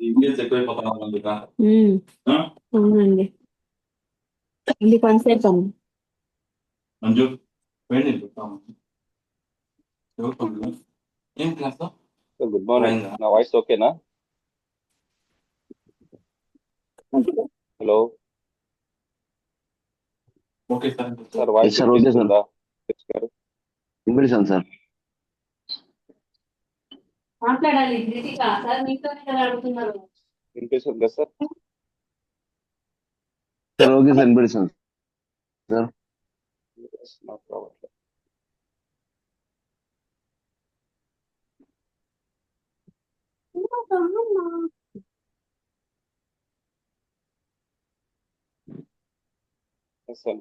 English ఎక్కువైపోతా కదా. అవునండి. ఇది కొంతసేపు అండి. మంజు వేడి ఏం క్లాస్ గుడ్ మార్నింగ్. నా వాయిస్ ఓకేనా? Hello okay sir. Sir voice sir okay sir వినిపిస్తుందా? గారు వినిపిస్తాను సార్. మాట్లాడాలి గట్టిగా. సార్ మీతోనే కదా అడుగుతున్నారు. వినిపిస్తుందా సార్? సార్ ఓకే సార్ వినిపిస్తాను సార్. నాకు రావట్లేదు. Yes, sir.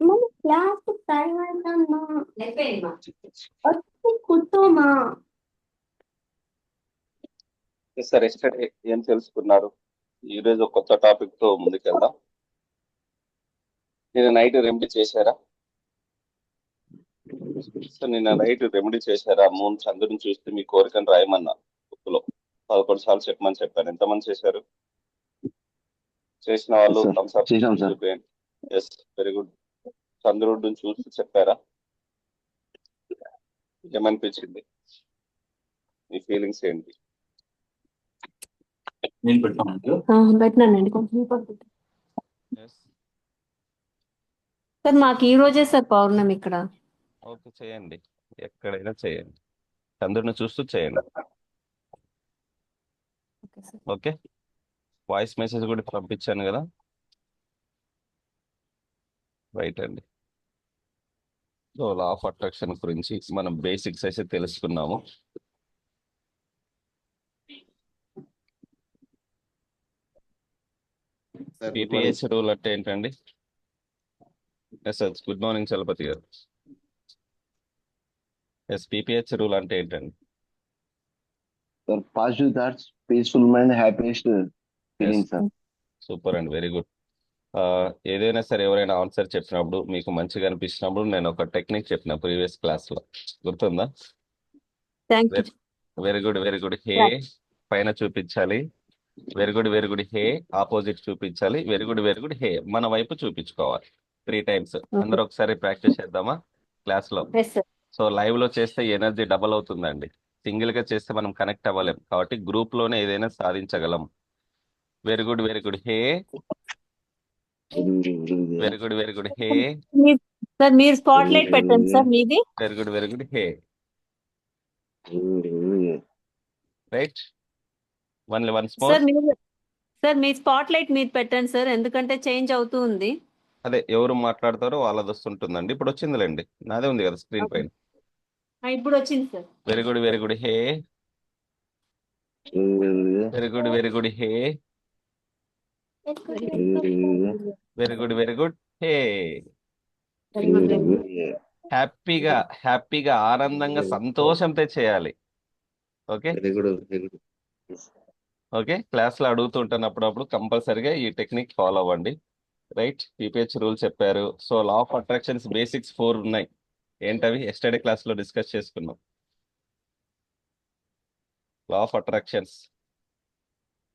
మన క్లాస్ తర్వాత అయిపోయిందమ్మా. వచ్చి కూర్చోమా. Yes, sir. Yesterday ఏం తెలుసుకున్నారు? ఈ రోజు ఒక కొత్త టాపిక్ తో ముందుకెళ్దాం. నిన్న నైట్ రెమెడీ చేశారా? సార్ నిన్న నైట్ రెమెడీ చేశారా? మూన్ చంద్రుని చూస్తే మీ కోరికను రాయమన్నా బుక్ లో 11 సార్లు చెప్పమని చెప్పాను. ఎంతమంది చేశారు? చేసిన వాళ్ళు Yes, sir. thumbs up చేశాం సార్. చూపేయండి. Yes, very good. చంద్రుడిని చూసి చెప్పారా? ఏమనిపించింది? మీ ఫీలింగ్స్ ఏంటి? నేను పెట్టాను పెట్టినానండి కొంచెం సార్. మాకు ఈ రోజే సార్ పౌర్ణమి ఇక్కడ. ఓకే, చేయండి. ఎక్కడైనా చేయండి. చంద్రుడిని చూస్తూ చేయండి. Okay sir. Okay, voice message కూడా పంపించాను కదా. రైట్ అండి. సో లా ఆఫ్ అట్రాక్షన్ గురించి మనం బేసిక్స్ అయితే తెలుసుకున్నాము. పిపిహెచ్ రూల్ అంటే ఏంటండి? Yes sir, good morning Chalapathi garu. Yes, PPH rule అంటే ఏంటండి? Sir positive thoughts, peaceful mind, happiest feeling sir. Super అండి, వెరీ గుడ్. ఏదైనా సరే ఎవరైనా ఆన్సర్ చెప్పినప్పుడు మీకు మంచిగా అనిపించినప్పుడు నేను ఒక టెక్నిక్ చెప్పిన ప్రీవియస్ క్లాస్ లో, గుర్తుందా? Thank you. Very good, very good. హే పైన చూపించాలి. Very good, very good. హే ఆపోజిట్ చూపించాలి. Very good, very good. హే మన వైపు చూపించుకోవాలి 3 times. అందరూ ఒకసారి ప్రాక్టీస్ చేద్దామా క్లాస్ లో? Yes sir. సో లైవ్ లో చేస్తే ఎనర్జీ డబల్ అవుతుందండి. సింగిల్ గా చేస్తే మనం కనెక్ట్ అవ్వలేం, కాబట్టి గ్రూప్ లోనే ఏదైనా సాధించగలం. Very good, very good. హే వెరీ గుడ్, వెరీ గుడ్. హే సార్ మీరు స్పాట్ లైట్ పెట్టండి సార్ మీది. Very good, very good. హే రైట్. Once more. సార్ మీరు సార్ మీ స్పాట్ లైట్ మీరు పెట్టండి సార్, ఎందుకంటే చేంజ్ అవుతూ ఉంది. అదే ఎవరు మాట్లాడతారో వాళ్ళది వస్తుంటుందండి. ఇప్పుడు వచ్చిందిలేండి, నాదే ఉంది కదా స్క్రీన్ పైన. ఇప్పుడు వచ్చింది sir. Very good, very good. హే వెరీ గుడ్, వెరీ గుడ్. హే వెరీ గుడ్, వెరీ గుడ్. హే హ్యాపీగా హ్యాపీగా ఆనందంగా సంతోషంతో చేయాలి. ఓకే ఓకే, క్లాస్ లో అడుగుతుంటాను అప్పుడప్పుడు, కంపల్సరిగా ఈ టెక్నిక్ ఫాలో అవ్వండి. రైట్, పిపిహెచ్ రూల్ చెప్పారు. So law of attractions basics 4 ఉన్నాయి. ఏంటవి? ఎస్టర్డే క్లాస్ లో డిస్కస్ చేసుకున్నాం. లా ఆఫ్ అట్రాక్షన్స్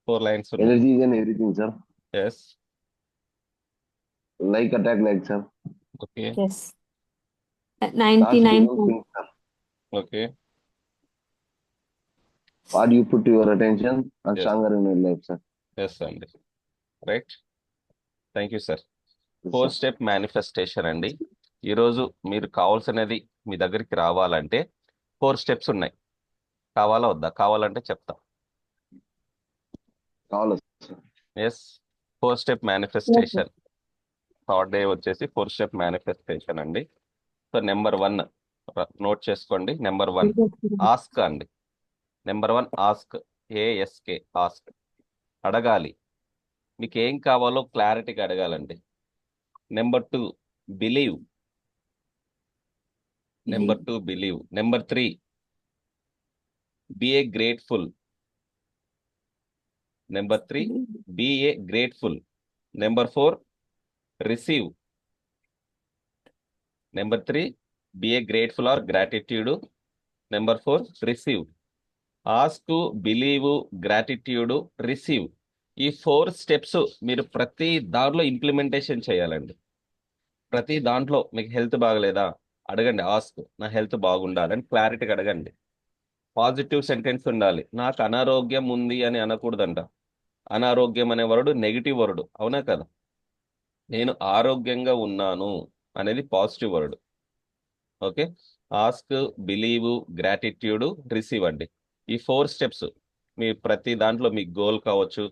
4 lines ఉన్నాయి. Energy and everything sir. Yes, like attack like sir. Okay 99. Okay. What you put your attention and Yes. Stronger in your life sir. Yes అండి, right. Thank you sir. 4 step manifestation అండి. ఈరోజు మీరు కావాల్సినది మీ దగ్గరికి రావాలంటే 4 steps ఉన్నాయి. కావాలా వద్దా? కావాలంటే చెప్తా. కావాలి. Yes, 4 step manifestation. Third day వచ్చేసి 4 step మేనిఫెస్టేషన్ అండి. సో నెంబర్ 1 నోట్ చేసుకోండి. నెంబర్ 1 ఆస్క్ అండి. Number 1 ask, A S K, ask. అడగాలి, మీకు ఏం కావాలో క్లారిటీగా అడగాలండి. Number 2 believe. Number 2 believe. Number 3 be a grateful. Number 3 be a grateful. Number 4 receive. Number 3 be a grateful or gratitude. Number 4 receive. Ask, believe, gratitude, receive. ఈ 4 steps మీరు ప్రతి దాంట్లో ఇంప్లిమెంటేషన్ చేయాలండి. ప్రతి దాంట్లో మీకు హెల్త్ బాగలేదా అడగండి, ఆస్క్ నా హెల్త్ బాగుండాలని క్లారిటీగా అడగండి. పాజిటివ్ సెంటెన్స్ ఉండాలి. నాకు అనారోగ్యం ఉంది అని అనకూడదంట. అనారోగ్యం అనే వర్డ్ నెగిటివ్ వర్డ్, అవునా కదా? నేను ఆరోగ్యంగా ఉన్నాను అనేది positive word. Okay, ask, believe, gratitude, receive అండి. ఈ 4 స్టెప్స్ మీ ప్రతి దాంట్లో మీ గోల్ కావచ్చు,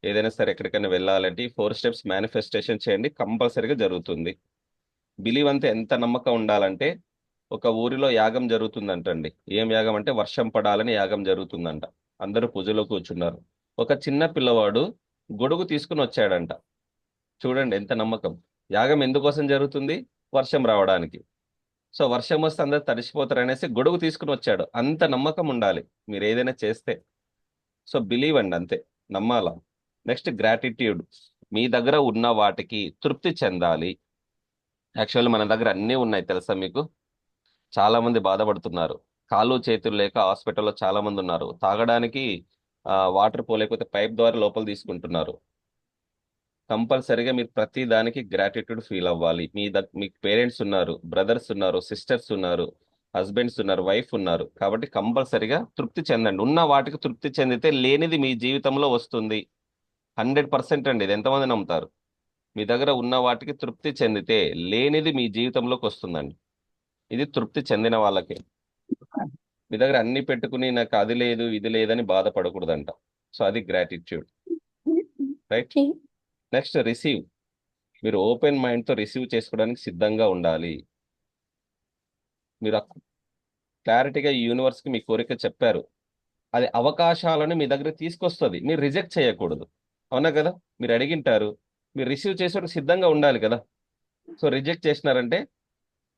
ఏదైనా సరే ఎక్కడికైనా వెళ్ళాలంటే ఈ 4 స్టెప్స్ మేనిఫెస్టేషన్ చేయండి, కంపల్సరీగా జరుగుతుంది. బిలీవ్ అంతే ఎంత నమ్మకం ఉండాలంటే, ఒక ఊరిలో యాగం జరుగుతుందంటండి. ఏం యాగం అంటే వర్షం పడాలని యాగం జరుగుతుందంట. అందరూ పూజలో కూర్చున్నారు. ఒక చిన్న పిల్లవాడు గొడుగు తీసుకుని వచ్చాడంట. చూడండి ఎంత నమ్మకం. యాగం ఎందుకోసం జరుగుతుంది? వర్షం రావడానికి. సో వర్షం వస్తే అందరు తడిసిపోతారు అనేసి గొడుగు తీసుకుని వచ్చాడు. అంత నమ్మకం ఉండాలి మీరు ఏదైనా చేస్తే. సో బిలీవ్ అండి, అంతే నమ్మాల. Next gratitude. మీ దగ్గర ఉన్న వాటికి తృప్తి చెందాలి. యాక్చువల్లీ మన దగ్గర అన్నీ ఉన్నాయి తెలుసా మీకు? చాలా మంది బాధపడుతున్నారు. కాళ్ళు చేతులు లేక హాస్పిటల్లో చాలా మంది ఉన్నారు. తాగడానికి వాటర్ పోలేకపోతే పైప్ ద్వారా లోపల తీసుకుంటున్నారు. కంపల్సరీగా మీరు ప్రతి దానికి గ్రాటిట్యూడ్ ఫీల్ అవ్వాలి. మీకు పేరెంట్స్ ఉన్నారు, బ్రదర్స్ ఉన్నారు, సిస్టర్స్ ఉన్నారు, హస్బెండ్స్ ఉన్నారు, వైఫ్ ఉన్నారు. కాబట్టి కంపల్సరీగా తృప్తి చెందండి. ఉన్న వాటికి తృప్తి చెందితే లేనిది మీ జీవితంలో వస్తుంది. 100% అండి. ఇది ఎంతమంది నమ్ముతారు? మీ దగ్గర ఉన్న వాటికి తృప్తి చెందితే లేనిది మీ జీవితంలోకి వస్తుందండి. ఇది తృప్తి చెందిన వాళ్ళకే. మీ దగ్గర అన్ని పెట్టుకుని నాకు అది లేదు ఇది లేదని బాధపడకూడదంట. సో అది గ్రాటిట్యూడ్, రైట్? Next receive. మీరు ఓపెన్ మైండ్తో రిసీవ్ చేసుకోవడానికి సిద్ధంగా ఉండాలి. మీరు క్లారిటీగా ఈ యూనివర్స్కి మీ కోరిక చెప్పారు, అది అవకాశాలను మీ దగ్గర తీసుకొస్తుంది. మీరు రిజెక్ట్ చేయకూడదు, అవునా కదా? మీరు అడిగింటారు, మీరు రిసీవ్ చేసేటప్పుడు సిద్ధంగా ఉండాలి కదా. సో రిజెక్ట్ చేసినారంటే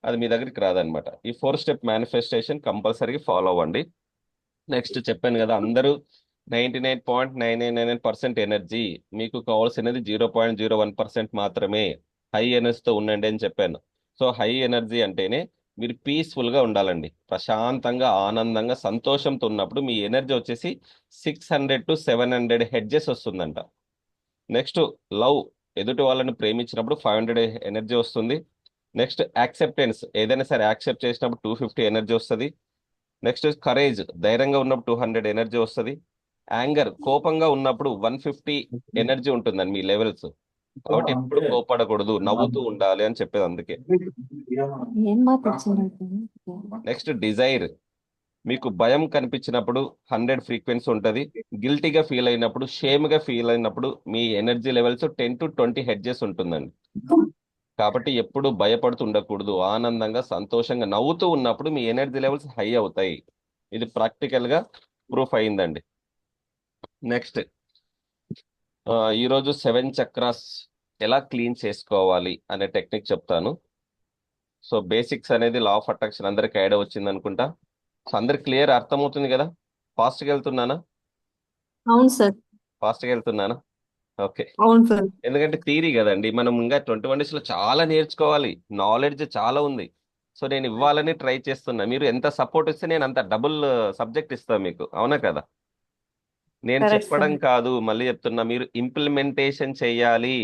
అది మీ దగ్గరికి రాదనమాట. ఈ 4 స్టెప్ మేనిఫెస్టేషన్ కంపల్సరీగా ఫాలో అవ్వండి. నెక్స్ట్ చెప్పాను కదా, అందరూ 99.999% ఎనర్జీ. మీకు కావాల్సినది 0.01% మాత్రమే. హై ఎనర్జీతో ఉండండి అని చెప్పాను. సో హై ఎనర్జీ అంటేనే మీరు పీస్ఫుల్గా ఉండాలండి. ప్రశాంతంగా, ఆనందంగా, సంతోషంతో ఉన్నప్పుడు మీ ఎనర్జీ వచ్చేసి 600 to 700 హెడ్జెస్ వస్తుందంట. Next love. ఎదుటి వాళ్ళని ప్రేమించినప్పుడు 500 ఎనర్జీ వస్తుంది. Next acceptance. ఏదైనా సరే యాక్సెప్ట్ చేసినప్పుడు 250 ఎనర్జీ వస్తుంది. Next courage. ధైర్యంగా ఉన్నప్పుడు 200 ఎనర్జీ వస్తుంది. యాంగర్. కోపంగా ఉన్నప్పుడు 150 ఎనర్జీ ఉంటుందండి మీ లెవెల్స్. కాబట్టి ఎప్పుడు కోపడకూడదు, నవ్వుతూ ఉండాలి అని చెప్పేది అందుకే. Next desire. మీకు భయం కనిపించినప్పుడు 100 ఫ్రీక్వెన్సీ ఉంటుంది. గిల్టీగా ఫీల్ అయినప్పుడు, షేమ్గా ఫీల్ అయినప్పుడు మీ ఎనర్జీ లెవెల్స్ 10 to 20 హెడ్జెస్ ఉంటుందండి. కాబట్టి ఎప్పుడు భయపడుతూ ఉండకూడదు. ఆనందంగా, సంతోషంగా నవ్వుతూ ఉన్నప్పుడు మీ ఎనర్జీ లెవెల్స్ హై అవుతాయి. ఇది ప్రాక్టికల్గా ప్రూఫ్ అయిందండి. నెక్స్ట్ ఈరోజు 7 చక్రాస్ ఎలా క్లీన్ చేసుకోవాలి అనే టెక్నిక్ చెప్తాను. సో బేసిక్స్ అనేది లా ఆఫ్ అట్రాక్షన్ అందరికి ఐడియా వచ్చింది అనుకుంటా. సో అందరికి క్లియర్ అర్థమవుతుంది కదా? ఫాస్ట్గా వెళ్తున్నానా? అవును సార్. ఫాస్ట్గా వెళ్తున్నానా? ఓకే. అవును సార్. ఎందుకంటే థీరీ కదండి, మనం ఇంకా 21 days లో చాలా నేర్చుకోవాలి, నాలెడ్జ్ చాలా ఉంది. సో నేను ఇవ్వాలని ట్రై చేస్తున్నా. మీరు ఎంత సపోర్ట్ ఇస్తే నేను అంత డబుల్ సబ్జెక్ట్ ఇస్తాను మీకు, అవునా కదా? నేను Correct, చెప్పడం sir. కాదు, మళ్ళీ చెప్తున్నా, మీరు ఇంప్లిమెంటేషన్ చేయాలి.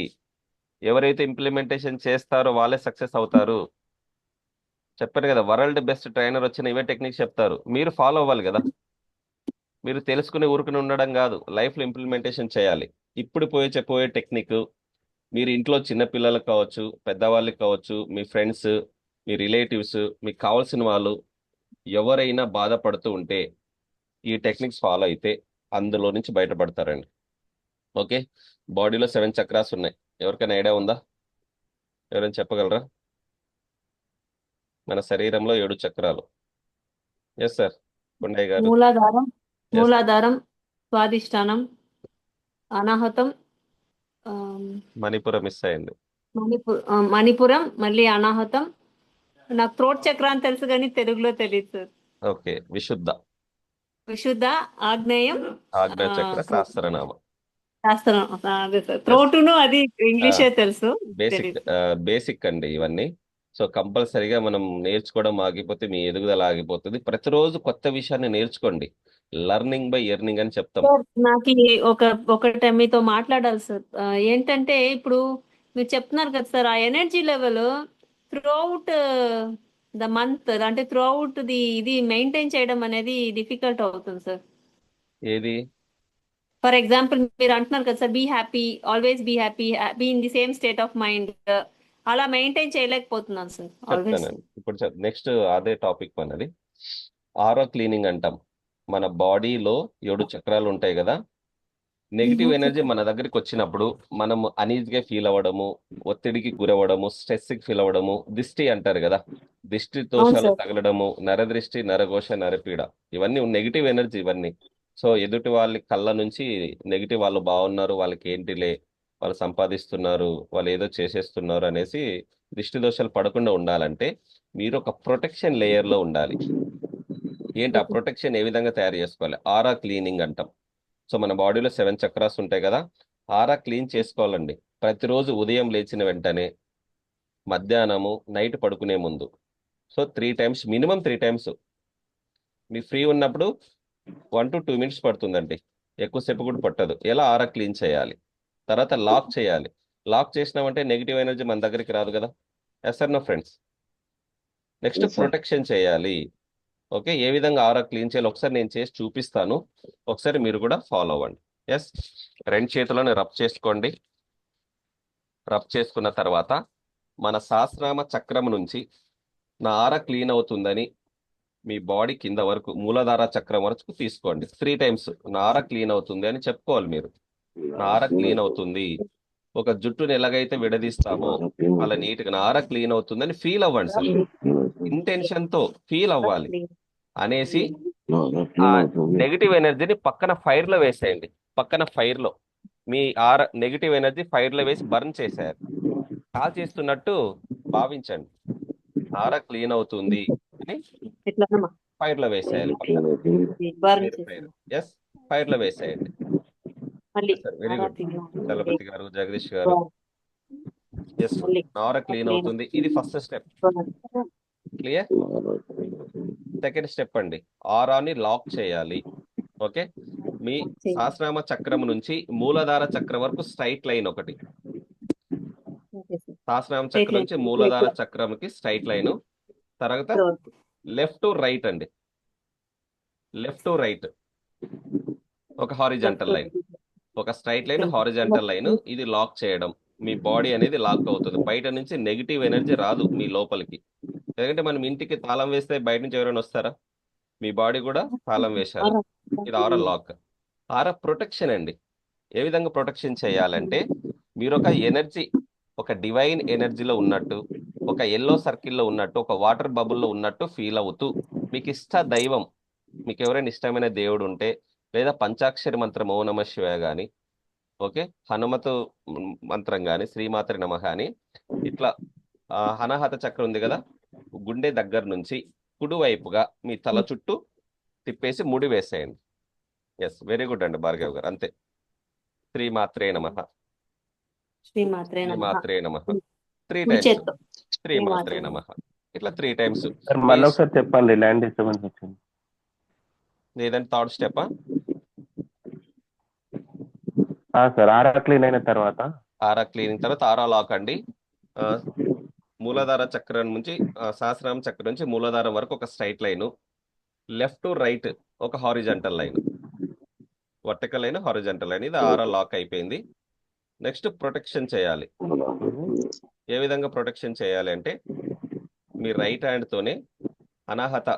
ఎవరైతే ఇంప్లిమెంటేషన్ చేస్తారో వాళ్ళే సక్సెస్ అవుతారు. చెప్పాను కదా, వరల్డ్ బెస్ట్ ట్రైనర్ వచ్చిన ఇవే టెక్నిక్స్ చెప్తారు. మీరు ఫాలో అవ్వాలి కదా. మీరు తెలుసుకునే ఊరుకుని ఉండడం కాదు, లైఫ్లో ఇంప్లిమెంటేషన్ చేయాలి. ఇప్పుడు పోయే టెక్నిక్ మీరు ఇంట్లో చిన్న పిల్లలకు కావచ్చు, పెద్దవాళ్ళకి కావచ్చు, మీ ఫ్రెండ్స్, మీ రిలేటివ్స్, మీకు కావాల్సిన వాళ్ళు ఎవరైనా బాధపడుతూ ఉంటే ఈ టెక్నిక్స్ ఫాలో అయితే అందులో నుంచి బయటపడతారండి. ఓకే. బాడీలో 7 చక్రాస్ ఉన్నాయి. ఎవరికైనా ఐడియా ఉందా? ఎవరైనా చెప్పగలరా? మన శరీరంలో 7 చక్రాలు. ఎస్ సార్, కొండయ్య గారు. మూలాధారం, Yes. మూలాధారం, స్వాదిష్టానం, అనాహతం, మణిపురం మిస్ అయింది. మణిపురం, మళ్ళీ అనాహతం. నాకు థ్రోట్ చక్ర అని తెలుసు కానీ తెలుగులో తెలియదు సార్. ఓకే. విశుద్ధ, విశుద్ధ, ఆగ్నేయం, ఆగ్నేయ చక్ర, సహస్రనామం. శాస్త్రం. అదే సార్. థ్రోటును అది ఇంగ్లీషే తెలుసు. బేసిక్ అండి ఇవన్నీ. సో కంపల్సరీగా మనం నేర్చుకోవడం ఆగిపోతే మీ ఎదుగుదల ఆగిపోతుంది. ప్రతిరోజు కొత్త విషయాన్ని నేర్చుకోండి. లర్నింగ్ బై ఎర్నింగ్ అని చెప్తాం. సార్ నాకు ఒకటి మీతో మాట్లాడాలి సార్. ఏంటంటే ఇప్పుడు మీరు చెప్తున్నారు కదా సార్, ఆ energy level through out the month, అంటే త్రూ అవుట్ ఇది మెయింటైన్ చేయడం అనేది డిఫికల్ట్ అవుతుంది సార్. ఏది ఫర్ ఎగ్జాంపుల్ మీరు అంటున్నారు కదా sir, be happy, always be happy, be in the same state of mind, అలా మెయింటైన్ చేయలేకపోతున్నాను సార్ ఆల్వేస్. చెప్తానండి. ఇప్పుడు నెక్స్ట్ అదే టాపిక్ మనది. ఆరో క్లీనింగ్ అంటాం. మన బాడీలో 7 చక్రాలు ఉంటాయి కదా. నెగిటివ్ ఎనర్జీ మన దగ్గరికి వచ్చినప్పుడు మనం అనీజ్గా ఫీల్ అవ్వడము, ఒత్తిడికి గురవ్వడము, స్ట్రెస్కి ఫీల్ అవ్వడము, దిష్టి అంటారు కదా, దిష్టి అవును దోషాలు సార్. తగలడము, నరదృష్టి, నరఘోష, నరపీడ, ఇవన్నీ నెగిటివ్ ఎనర్జీ. ఇవన్నీ సో ఎదుటి వాళ్ళ కళ్ళ నుంచి నెగిటివ్, వాళ్ళు బాగున్నారు, వాళ్ళకి ఏంటిలే, వాళ్ళు సంపాదిస్తున్నారు, వాళ్ళు ఏదో చేసేస్తున్నారు అనేసి దిష్టి దోషాలు పడకుండా ఉండాలంటే మీరు ఒక ప్రొటెక్షన్ లేయర్లో ఉండాలి. ఏంటి ఆ ప్రొటెక్షన్ ఏ విధంగా తయారు చేసుకోవాలి? ఆరా క్లీనింగ్ అంటాం. సో మన బాడీలో 7 చక్రాస్ ఉంటాయి కదా, ఆరా క్లీన్ చేసుకోవాలండి. ప్రతిరోజు ఉదయం లేచిన వెంటనే, మధ్యాహ్నము, నైట్ పడుకునే ముందు. So 3 times, minimum 3 times. మీ ఫ్రీ ఉన్నప్పుడు 1 to 2 minutes పడుతుందండి, ఎక్కువసేపు కూడా పట్టదు. ఎలా ఆరా క్లీన్ చేయాలి? తర్వాత లాక్ చేయాలి. లాక్ చేసినామంటే నెగిటివ్ ఎనర్జీ మన దగ్గరికి రాదు కదా. Yes sir, no friends. Next Yes, sir. Protection చేయాలి. ఓకే, ఏ విధంగా ఆరా క్లీన్ చేయాలి ఒకసారి నేను చేసి చూపిస్తాను, ఒకసారి మీరు కూడా ఫాలో అవ్వండి. ఎస్, 2 చేతులను రబ్ చేసుకోండి. రబ్ చేసుకున్న తర్వాత మన సహస్రనామ చక్రం నుంచి నా ఆరా క్లీన్ అవుతుందని మీ బాడీ కింద వరకు, మూలాధార చక్రం వరకు తీసుకోండి. 3 టైమ్స్ నా ఆరా క్లీన్ అవుతుంది అని చెప్పుకోవాలి మీరు. నా ఆరా క్లీన్ అవుతుంది. ఒక జుట్టుని ఎలాగైతే విడదీస్తామో అలా నీట్గా నా ఆరా క్లీన్ అవుతుందని ఫీల్ అవ్వండి సార్. ఇంటెన్షన్ తో ఫీల్ అవ్వాలి అనేసి ఆ నెగిటివ్ ఎనర్జీని పక్కన ఫైర్ లో వేసేయండి. పక్కన ఫైర్ లో మీ నెగిటివ్ ఎనర్జీ ఫైర్ లో వేసి బర్న్ చేసేయాలి. కాల్ చేస్తున్నట్టు భావించండి. ఆరా క్లీన్ అవుతుంది అని ఎట్లనమ్మా ఫైర్ లో వేసేయాలి. పక్కన బర్న్ ఫైర్ చేసాను ఎస్, ఫైర్ లో వేసేయండి. మళ్ళీ. సార్ వెరీ ఆరా గుడ్. క్లీన్ అవుతుంది. చలపతి గారు, జగదీష్ గారు. ఎస్, మళ్ళీ ఆరా క్లీన్ clean అవుతుంది. ఇది first step. burn. Clear? Second step అండి, ఆరాని లాక్ చేయాలి. ఓకే, మీ సహస్రనామ చక్రం నుంచి మూలాధార చక్రం వరకు స్ట్రైట్ లైన్ ఒకటి. Okay sir. సహస్రనామ Straight చక్రం line. నుంచి మూలాధార చక్రంకి స్ట్రైట్ లైన్. తర్వాత ఇక్కడ వరకు. లెఫ్ట్ టు రైట్ అండి, లెఫ్ట్ టు రైట్ ఒక హారిజాంటల్ లైన్, ఒక స్ట్రైట్ లైన్, హారిజాంటల్ లైన్. ఇది లాక్ చేయడం. మీ బాడీ అనేది లాక్ అవుతుంది. బయట నుంచి నెగిటివ్ ఎనర్జీ రాదు మీ లోపలికి. ఎందుకంటే మనం ఇంటికి తాళం వేస్తే బయట నుంచి ఎవరైనా వస్తారా? మీ బాడీ కూడా తాళం వేశారు. ఆరా. ఇది ఆరా లాక్. ఆరా ప్రొటెక్షన్ అండి. ఏ విధంగా ప్రొటెక్షన్ చేయాలంటే మీరు ఒక ఎనర్జీ, ఒక డివైన్ ఎనర్జీలో ఉన్నట్టు, ఒక ఎల్లో సర్కిల్లో ఉన్నట్టు, ఒక వాటర్ బబుల్లో ఉన్నట్టు ఫీల్ అవుతూ, మీకు ఇష్ట దైవం, మీకు ఎవరైనా ఇష్టమైన దేవుడు ఉంటే, లేదా పంచాక్షరి మంత్రం ఓం నమః శివాయ కానీ, ఓకే, హనుమతు మంత్రం కానీ, శ్రీమాత్రి నమః కానీ, ఇట్లా అనాహత చక్రం ఉంది కదా, గుండె దగ్గర నుంచి కుడివైపుగా మీ తల చుట్టూ తిప్పేసి ముడి వేసేయండి. ఎస్, వెరీ గుడ్ అండి భార్గవ్ గారు. అంతే. శ్రీమాత్రే నమః, శ్రీమాత్రే నమః. శ్రీమాత్రే నమః. 3 కుడి టైమ్స్. చేత్తో. శ్రీమాత్రే నమః. ఇట్లా 3 టైమ్స్. సార్ మళ్ళీ ఒకసారి చెప్పండి, ల్యాండ్ డిస్టర్బెన్స్ వచ్చింది. లేదంటే థర్డ్ స్టెప్. సార్ ఆరా క్లీన్ అయిన తర్వాత ఆరా క్లీనింగ్ తర్వాత ఆరా లాక్ అండి. మూలాధార చక్రం నుంచి సహస్రనామ చక్రం నుంచి మూలాధారం వరకు ఒక straight line, left to right ఒక horizontal line, vertical line, horizontal line. ఇది ఆరా లాక్ అయిపోయింది. నెక్స్ట్ ప్రొటెక్షన్ చేయాలి. ఏ విధంగా ప్రొటెక్షన్ చేయాలి అంటే మీ రైట్ హ్యాండ్ తోనే అనాహత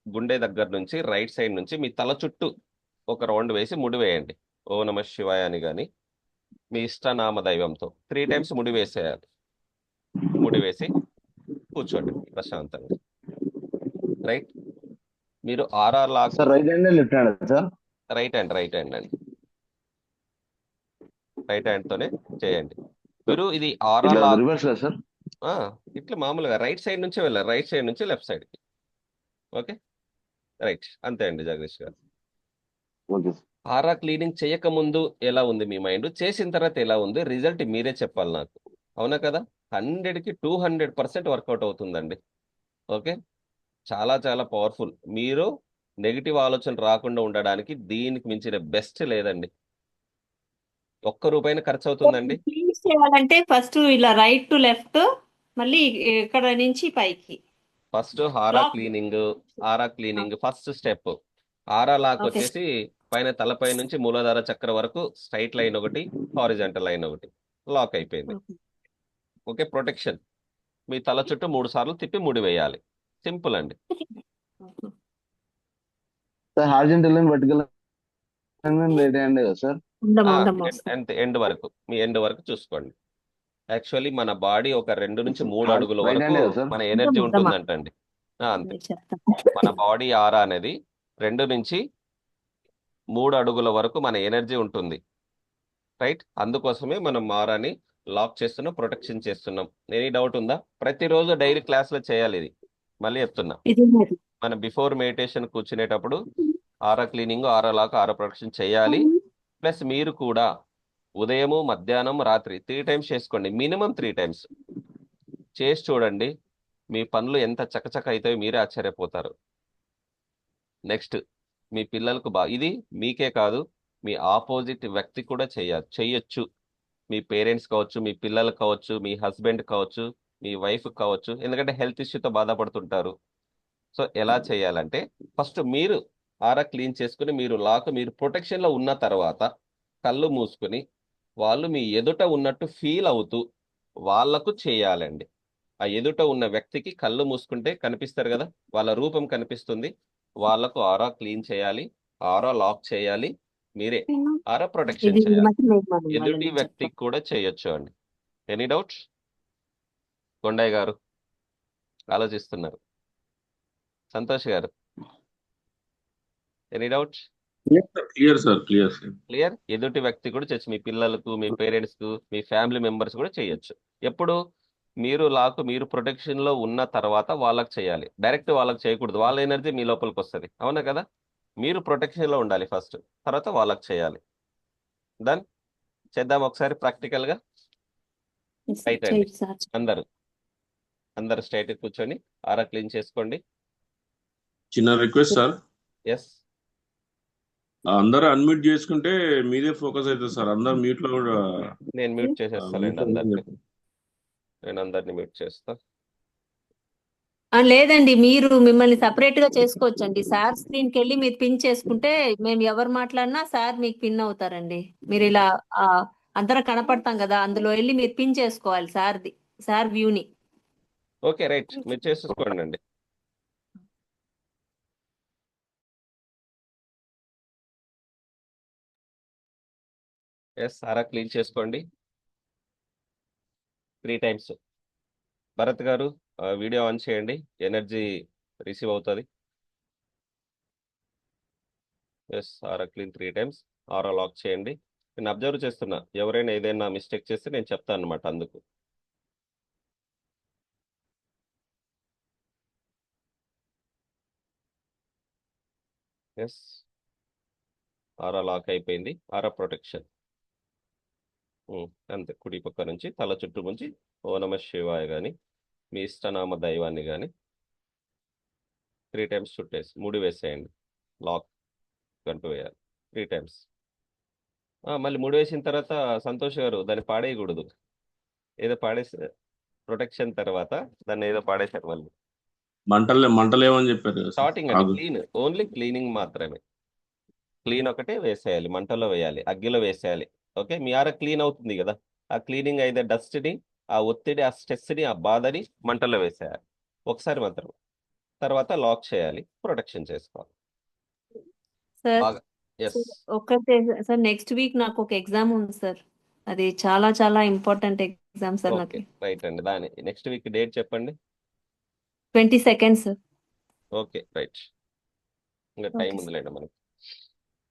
గుండె దగ్గర నుంచి రైట్ సైడ్ నుంచి మీ తల చుట్టూ ఒక రౌండ్ వేసి ముడి వేయండి. ఓ నమ శివాయ అని కానీ మీ ఇష్టనామ దైవంతో 3 టైమ్స్ ముడి వేసేయాలి. ముడి వేసి కూర్చోండి ప్రశాంతంగా. రైట్, మీరు aura lock. Sir right hand left hand sir? Right hand అండి, రైట్ హ్యాండ్ తోనే చేయండి. మీరు ఇది ఆర్ఆర్ లాక్ రివర్స్ కదా సార్? ఇట్లా మామూలుగా రైట్ సైడ్ నుంచి వెళ్ళాలి, రైట్ సైడ్ నుంచి లెఫ్ట్ సైడ్కి. Okay, right. అంతే అండి జగదీష్ గారు. ఓకే. ఆరా క్లీనింగ్ చేయక ముందు ఎలా ఉంది మీ మైండ్, చేసిన తర్వాత ఎలా ఉంది, రిజల్ట్ మీరే చెప్పాలి నాకు. అవునా కదా? 100కి 200% వర్కౌట్ అవుతుందండి. ఓకే, చాలా చాలా పవర్ఫుల్. మీరు నెగిటివ్ ఆలోచనలు రాకుండా ఉండడానికి దీనికి మించిన బెస్ట్ లేదండి. ఒక్క రూపాయిని ఖర్చు అవుతుందండి. క్లీన్ చేయాలంటే ఫస్ట్ ఇలా రైట్ టు లెఫ్ట్, మళ్ళీ ఇక్కడ నుంచి పైకి first aura lock. Cleaning first step. Aura lock okay వచ్చేసి పైన తలపై నుంచి మూలాధార చక్ర వరకు స్ట్రైట్ లైన్ ఒకటి, హారిజాంటల్ లైన్ ఒకటి, లాక్ అయిపోయింది. Okay, protection. మీ తల చుట్టూ 3 సార్లు తిప్పి ముడి వేయాలి. సింపుల్ అండి. Sir horizontal and vertical right hand కదా సార్? ఉండమా ఉండమా ఎండ్ వరకు, మీ ఎండ్ వరకు చూసుకోండి. యాక్చువల్లీ మన బాడీ ఒక 2 నుంచి 3 అడుగుల రైట్ వరకు హ్యాండ్ కదా సార్? మన ఎనర్జీ ఉండమా ఉంటుందంటండి. అంతే. చెప్తాను. మన బాడీ ఆరా అనేది 2 నుంచి 3 అడుగుల వరకు మన ఎనర్జీ ఉంటుంది. రైట్, అందుకోసమే మనం ఆరాని లాక్ చేస్తున్నాం, ప్రొటెక్షన్ చేస్తున్నాం. ఎనీ డౌట్ ఉందా? ప్రతిరోజు డైలీ క్లాస్లో చేయాలి ఇది. మళ్ళీ చెప్తున్నా, ఇది ఉన్నది. మనం బిఫోర్ మెడిటేషన్ కూర్చునేటప్పుడు ఆరా క్లీనింగ్, ఆరా లాక్, ఆరా ప్రొటెక్షన్ చేయాలి. ప్లస్ మీరు కూడా ఉదయము, మధ్యాహ్నం, రాత్రి 3 టైమ్స్ చేసుకోండి. మినిమం 3 టైమ్స్ చేసి చూడండి. మీ పనులు ఎంత చకచక అవుతాయో మీరే ఆశ్చర్యపోతారు. నెక్స్ట్, మీ పిల్లలకు ఇది మీకే కాదు, మీ ఆపోజిట్ వ్యక్తి కూడా చెయ్యొచ్చు. మీ పేరెంట్స్ కావచ్చు, మీ పిల్లలు కావచ్చు, మీ హస్బెండ్ కావచ్చు, మీ వైఫ్ కావచ్చు. ఎందుకంటే హెల్త్ ఇష్యూతో బాధపడుతుంటారు. సో ఎలా చేయాలంటే, ఫస్ట్ మీరు ఆరా క్లీన్ చేసుకుని, మీరు ప్రొటెక్షన్లో ఉన్న తర్వాత కళ్ళు మూసుకుని వాళ్ళు మీ ఎదుట ఉన్నట్టు ఫీల్ అవుతూ వాళ్లకు చేయాలండి. ఆ ఎదుట ఉన్న వ్యక్తికి కళ్ళు మూసుకుంటే కనిపిస్తారు కదా, వాళ్ళ రూపం కనిపిస్తుంది. వాళ్లకు ఆరా క్లీన్ చేయాలి, ఆరా లాక్ చేయాలి, మీరే ఆరా ప్రొటెక్షన్ ఇది చేయాలి. మాత్రం లేదు మేడం, మళ్ళీ ఎదుటి నేను వ్యక్తికి చెప్తాను. కూడా చేయొచ్చు అండి. Any doubts? కొండయ్య గారు ఆలోచిస్తున్నారు. సంతోష్ గారు, any doubts? Clear sir, clear sir. Clear. ఎదుటి వ్యక్తి కూడా చేయొచ్చు, మీ పిల్లలకు, మీ పేరెంట్స్ కు, మీ ఫ్యామిలీ మెంబర్స్ కూడా చేయొచ్చు. ఎప్పుడు మీరు ప్రొటెక్షన్ లో ఉన్న తర్వాత వాళ్ళకి చేయాలి, డైరెక్ట్ వాళ్ళకి చేయకూడదు. వాళ్ళ ఎనర్జీ మీ లోపలికి వస్తుంది, అవునా కదా? మీరు ప్రొటెక్షన్ లో ఉండాలి ఫస్ట్, తర్వాత వాళ్ళకి చేయాలి. డన్. చేద్దాం ఒకసారి ప్రాక్టికల్ గా. రైట్ అండి, చేయండి సార్. అందరు స్ట్రైట్ కూర్చొని ఆరా క్లీన్ చేసుకోండి. చిన్న రిక్వెస్ట్ సార్, ఎస్, అందరూ అన్మ్యూట్ చేసుకుంటే మీదే ఫోకస్ అవుతుంది సార్. అందరు మ్యూట్ లో కూడా నేను మ్యూట్ చేసేస్తానండి mute లో అందరిని. చెప్పండి. నేను అందరిని మ్యూట్ చేస్తా. లేదండి, మీరు మిమ్మల్ని సపరేట్ గా చేసుకోవచ్చండి. సార్ స్క్రీన్ కి వెళ్ళి మీరు పిన్ చేసుకుంటే మేము ఎవరు మాట్లాడినా సార్ మీకు పిన్ అవుతారండి. మీరు ఇలా అందరం కనపడతాం కదా, అందులో వెళ్ళి మీరు పిన్ చేసుకోవాలి సార్ వ్యూని. ఓకే, రైట్, మీరు చేసేసుకోండి అండి. ఎస్, ఆరా క్లీన్ చేసుకోండి 3 టైమ్స్. భరత్ గారు వీడియో ఆన్ చేయండి, ఎనర్జీ రిసీవ్ అవుతుంది. ఎస్, ఆరా క్లీన్ 3 టైమ్స్. ఆరా లాక్ చేయండి. నేను అబ్జర్వ్ చేస్తున్నా, ఎవరైనా ఏదైనా మిస్టేక్ చేస్తే నేను చెప్తాను అనమాట. అందుకు ఎస్, ఆరా లాక్ అయిపోయింది. ఆరా ప్రొటెక్షన్ అంతే. కుడి పక్క నుంచి తల చుట్టూ నుంచి ఓ నమ శివాయ కానీ, మీ ఇష్టనామ దైవాన్ని కానీ 3 టైమ్స్ చుట్టేసి ముడి వేసేయండి. లాక్ గంటూ వేయాలి 3 టైమ్స్. మళ్ళీ ముడి వేసిన తర్వాత సంతోష్ గారు దాన్ని పాడేయకూడదు. ఏదో పాడేసి ప్రొటెక్షన్ తర్వాత దాన్ని ఏదో పాడేశారు మళ్ళీ. మంటలేమని చెప్పారు కదా సార్? స్టార్టింగ్ అండి, క్లీన్, ఓన్లీ క్లీనింగ్ మాత్రమే. క్లీన్ ఒకటే వేసేయాలి, మంటల్లో వేయాలి, అగ్గిలో వేసేయాలి. ఓకే, మీ ఆర క్లీన్ అవుతుంది కదా, ఆ క్లీనింగ్ అయితే డస్ట్ని, ఆ ఒత్తిడి, ఆ స్ట్రెస్ని, ఆ బాధని మంటల్లో వేసేయాలి ఒకసారి మాత్రం. తర్వాత లాక్ చేయాలి, ప్రొటెక్షన్ చేసుకోవాలి. సార్ బాగా. ఎస్, ఒకటే సార్, నెక్స్ట్ వీక్ నాకు ఒక ఎగ్జామ్ ఉంది సార్. అది చాలా చాలా ఇంపార్టెంట్ ఎగ్జామ్ సార్ ఓకే, నాకు. రైట్ అండి. దాని నెక్స్ట్ వీక్ డేట్ చెప్పండి. 22nd sir. Okay, right. ఇంకా టైం ఓకే సార్. ఉందిలేండి మనకి.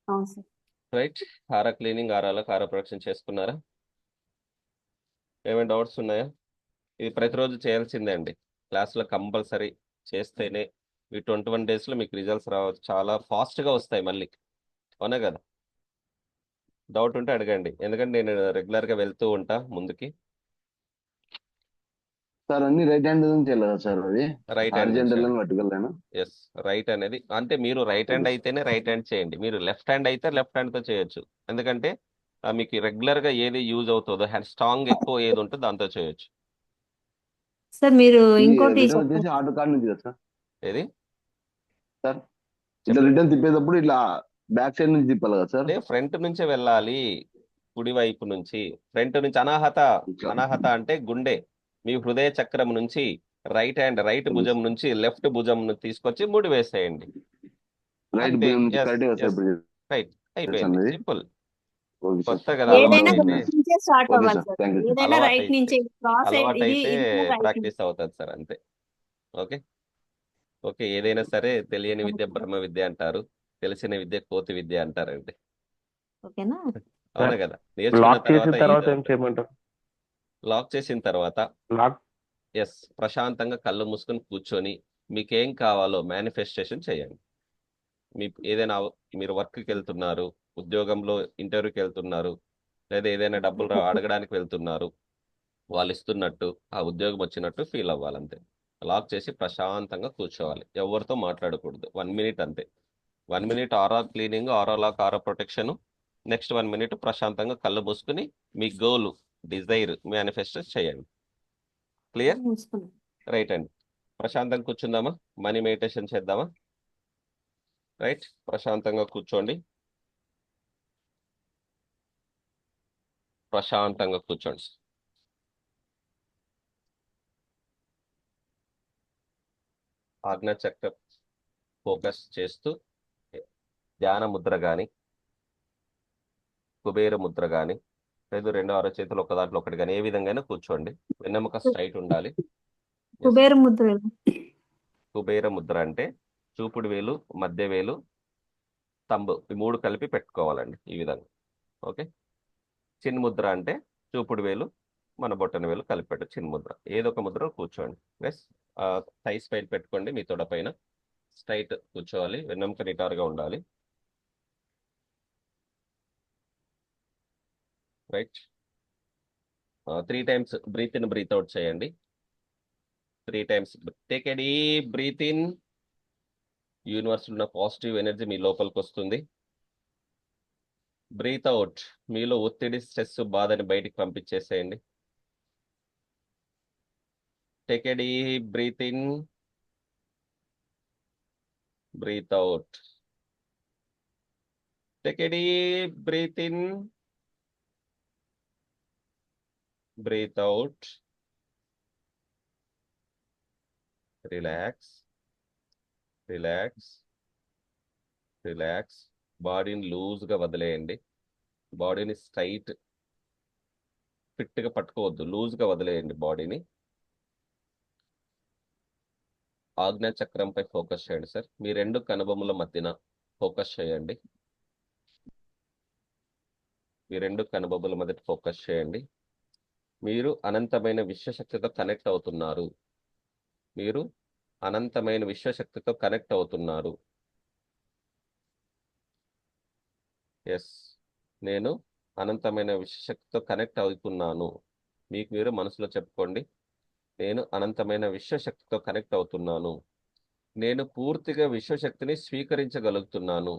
అవును సార్. రైట్, ఆరా క్లీనింగ్, ఆరా ప్రొటెక్షన్ చేసుకున్నారా? ఏమైనా డౌట్స్ ఉన్నాయా? ఇది ప్రతిరోజు చేయాల్సిందే అండి, క్లాస్లో కంపల్సరీ చేస్తేనే ఈ 21 డేస్లో మీకు రిజల్ట్స్ రావచ్చు, చాలా ఫాస్ట్గా వస్తాయి మళ్ళీ, అవునా కదా? డౌట్ ఉంటే అడగండి, ఎందుకంటే నేను రెగ్యులర్గా వెళ్తూ ఉంటా ముందుకి. సార్ అన్ని రైట్ హ్యాండ్ నుంచి వెళ్ళాలి సార్ అది రైట్ హ్యాండ్ నుంచి horizontal and vertical line. Yes, right అనేది అంటే మీరు రైట్ హ్యాండ్ అయితేనే రైట్ హ్యాండ్ చేయండి, మీరు లెఫ్ట్ హ్యాండ్ అయితే లెఫ్ట్ హ్యాండ్తో చేయొచ్చు. ఎందుకంటే మీకు రెగ్యులర్గా ఏది యూజ్ అవుతుందో హ్యాండ్ స్ట్రాంగ్ ఎక్కువ ఏది ఉంటుందో దాంతో చేయొచ్చు. సార్ మీరు ఇది ఇంకోటి రిటర్న్ చెప్పండి. వచ్చేసి ఆటో కార్డ్ నుంచి కదా సార్? ఏది సార్ ఇట్లా రిటర్న్ తిప్పేటప్పుడు ఇట్లా బ్యాక్ సైడ్ నుంచి తిప్పాలి కదా సార్? అంటే ఫ్రంట్ నుంచే వెళ్ళాలి, కుడి వైపు నుంచి, ఫ్రంట్ నుంచి. అనాహత, ఇట్లా. అనాహత అంటే గుండె, మీ హృదయ చక్రం నుంచి రైట్ హ్యాండ్, రైట్ భుజం నుంచి లెఫ్ట్ భుజం తీసుకొచ్చి ముడి వేసేయండి. రైట్ అంతే. భుజం నుంచి Yes, కరెక్ట్ కదా సార్? yes. ఇప్పుడు రైట్, అయిపోయింది, అనేది. సింపుల్. Okay sir. కొత్త కదా ఏదైనా అలవాటు రైట్ అయితే, నుంచే స్టార్ట్ ఓకే అవ్వాలి sir, sir. Thank you sir. ఏదైనా అలవాటు రైట్ అయితే, నుంచే క్రాస్ అలవాటు ఇది అయితే ఇది కూడా రైట్ ప్రాక్టీస్ అవుతుంది సార్, అంతే. ఓకే ఓకే, ఏదైనా సరే తెలియని విద్య బ్రహ్మ విద్య అంటారు, తెలిసిన విద్య కోతి విద్య అంటారండి. ఓకేనా? అవునా కదా? నేర్చుకున్న లాక్ చేసిన తర్వాత తర్వాత ఈజీ ఏం అవుతుంది. చేయమంటారు? లాక్ చేసిన తర్వాత లాక్ ఎస్, ప్రశాంతంగా కళ్ళు మూసుకొని కూర్చొని మీకేం కావాలో మేనిఫెస్టేషన్ చేయండి. మీ ఏదైనా మీరు వర్క్కి వెళ్తున్నారు, ఉద్యోగంలో ఇంటర్వ్యూకి వెళ్తున్నారు, లేదా ఏదైనా డబ్బులు అడగడానికి వెళ్తున్నారు, వాళ్ళు ఇస్తున్నట్టు ఆ ఉద్యోగం వచ్చినట్టు ఫీల్ అవ్వాలంతే. లాక్ చేసి ప్రశాంతంగా కూర్చోవాలి, ఎవరితో మాట్లాడకూడదు. 1 మినిట్ అంతే. 1 మినిట్ ఆరా క్లీనింగ్, ఆరా లాక్, ఆరా ప్రొటెక్షన్. నెక్స్ట్ 1 మినిట్ ప్రశాంతంగా కళ్ళు మూసుకుని మీ గోల్, డిజైర్ మేనిఫెస్ట్ చేయండి. క్లియర్? మూసుకున్నాం. రైట్ అండి. ప్రశాంతంగా కూర్చుందామా? మనీ మెడిటేషన్ చేద్దామా? రైట్, ప్రశాంతంగా కూర్చోండి, ప్రశాంతంగా కూర్చోండి. ఆజ్ఞా చక్ర ఫోకస్ చేస్తూ ధ్యాన ముద్ర కానీ, కుబేర ముద్ర కానీ, లేదు 2 అరచేతులు ఒక దాంట్లో ఒకటి కానీ, ఏ విధంగా కూర్చోండి. వెన్నెముక స్ట్రైట్ ఉండాలి. కుబేర ముద్ర. కుబేర ముద్ర అంటే చూపుడు వేలు, మధ్య వేలు, తంబు, ఈ 3 కలిపి పెట్టుకోవాలండి ఈ విధంగా. ఓకే. చిన్న ముద్ర అంటే చూపుడు వేలు, మన బొట్టన వేలు కలిపి పెట్టు, చిన్న ముద్ర. ఏదో ఒక ముద్ర కూర్చోండి. ప్లస్ థైస్ పైన పెట్టుకోండి, మీ తొడ పైన స్ట్రైట్ కూర్చోవాలి, వెన్నెముక నిటారుగా ఉండాలి. Right. 3 times breathe in, breathe out చేయండి. 3 times. Take a deep breath in, universe ఉన్న పాజిటివ్ ఎనర్జీ మీ లోపలికి వస్తుంది. బ్రీత్ అవుట్, మీలో ఒత్తిడి, స్ట్రెస్, బాధని బయటికి పంపించేసేయండి. Take a deep breath in, breathe out. Take a deep breath in, breathe out. Relax, relax, relax. బాడీని లూజ్గా వదిలేయండి. బాడీని స్ట్రైట్ ఫిట్గా పట్టుకోవద్దు, లూజ్గా వదిలేయండి బాడీని. ఆజ్ఞా చక్రంపై ఫోకస్ చేయండి సార్. మీ 2 కనుబొమ్మల మధ్యన ఫోకస్ చేయండి. మీ 2 కనుబొమ్మల మధ్య ఫోకస్ చేయండి. మీరు అనంతమైన విశ్వశక్తితో కనెక్ట్ అవుతున్నారు. మీరు అనంతమైన విశ్వశక్తితో కనెక్ట్ అవుతున్నారు. ఎస్, నేను అనంతమైన విశ్వశక్తితో కనెక్ట్ అవుతున్నాను. మీకు మీరు మనసులో చెప్పుకోండి, నేను అనంతమైన విశ్వశక్తితో కనెక్ట్ అవుతున్నాను. నేను పూర్తిగా విశ్వశక్తిని స్వీకరించగలుగుతున్నాను.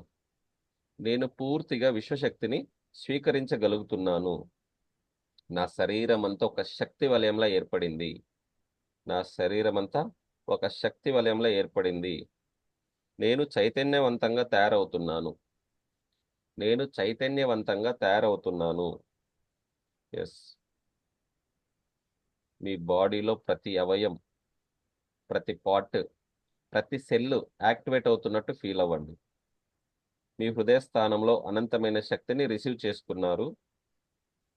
నేను పూర్తిగా విశ్వశక్తిని స్వీకరించగలుగుతున్నాను. నా శరీరం అంతా ఒక శక్తి వలయంలా ఏర్పడింది. నా శరీరం అంతా ఒక శక్తి వలయంలో ఏర్పడింది. నేను చైతన్యవంతంగా తయారవుతున్నాను. నేను చైతన్యవంతంగా తయారవుతున్నాను. ఎస్, మీ బాడీలో ప్రతి అవయం, ప్రతి పార్ట్, ప్రతి సెల్ యాక్టివేట్ అవుతున్నట్టు ఫీల్ అవ్వండి. మీ హృదయ స్థానంలో అనంతమైన శక్తిని రిసీవ్ చేసుకున్నారు.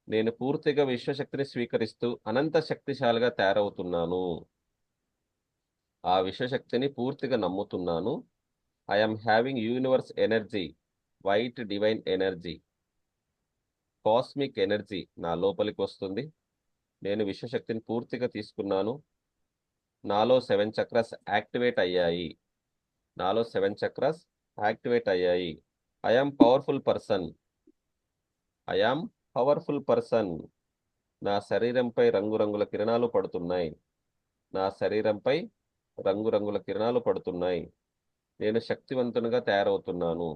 నేను పూర్తిగా విశ్వశక్తిని స్వీకరిస్తూ అనంత శక్తిశాలిగా తయారవుతున్నాను. ఆ విశ్వశక్తిని పూర్తిగా నమ్ముతున్నాను. I'm having universe energy, white divine energy, cosmic energy నా లోపలికి వస్తుంది. నేను విశ్వశక్తిని పూర్తిగా తీసుకున్నాను. నాలో 7 చక్రాస్ యాక్టివేట్ అయ్యాయి. నాలో 7 చక్రాస్ యాక్టివేట్ అయ్యాయి. I'm powerful person. I'm powerful person. నా శరీరంపై రంగురంగుల కిరణాలు పడుతున్నాయి. నా శరీరంపై రంగురంగుల కిరణాలు పడుతున్నాయి. నేను శక్తివంతునిగా తయారవుతున్నాను.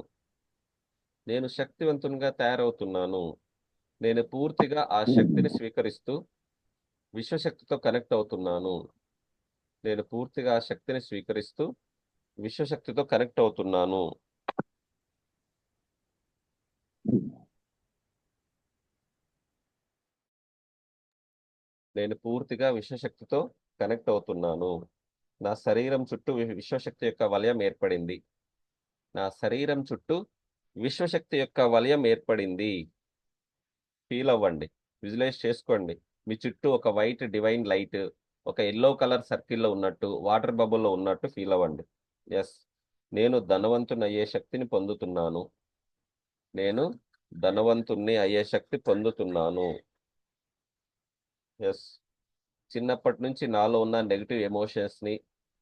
నేను శక్తివంతునిగా తయారవుతున్నాను. నేను పూర్తిగా ఆ శక్తిని స్వీకరిస్తూ విశ్వశక్తితో కనెక్ట్ అవుతున్నాను. నేను పూర్తిగా ఆ శక్తిని స్వీకరిస్తూ విశ్వశక్తితో కనెక్ట్ అవుతున్నాను. నేను పూర్తిగా విశ్వశక్తితో కనెక్ట్ అవుతున్నాను. నా శరీరం చుట్టూ విశ్వశక్తి యొక్క వలయం ఏర్పడింది. నా శరీరం చుట్టూ విశ్వశక్తి యొక్క వలయం ఏర్పడింది. ఫీల్ అవ్వండి, విజువలైజ్ చేసుకోండి. మీ చుట్టూ ఒక వైట్ డివైన్ లైట్, ఒక ఎల్లో కలర్ సర్కిల్లో ఉన్నట్టు, వాటర్ బబుల్లో ఉన్నట్టు ఫీల్ అవ్వండి. ఎస్, నేను ధనవంతుని అయ్యే శక్తిని పొందుతున్నాను. నేను ధనవంతుణ్ణి అయ్యే శక్తి పొందుతున్నాను. ఎస్, చిన్నప్పటి నుంచి నాలో ఉన్న నెగిటివ్ ఎమోషన్స్ని